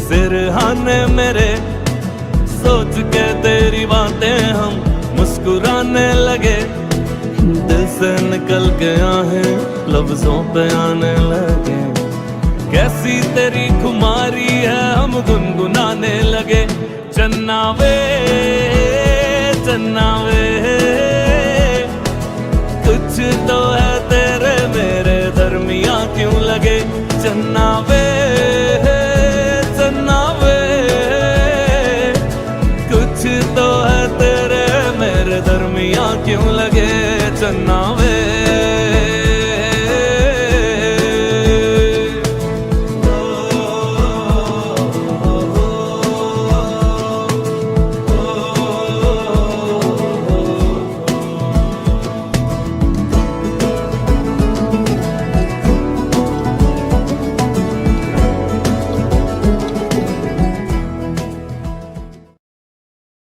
सिरहाने मेरे सोच के तेरी बातें हम मुस्कुराने लगे। दिल से निकल के आहें लफ्जों पे आने लगे। कैसी तेरी खुमारी है हम गुनगुनाने लगे। चन्ना वे कुछ तो है तेरे मेरे दरमिया क्यों लगे। चन्ना वे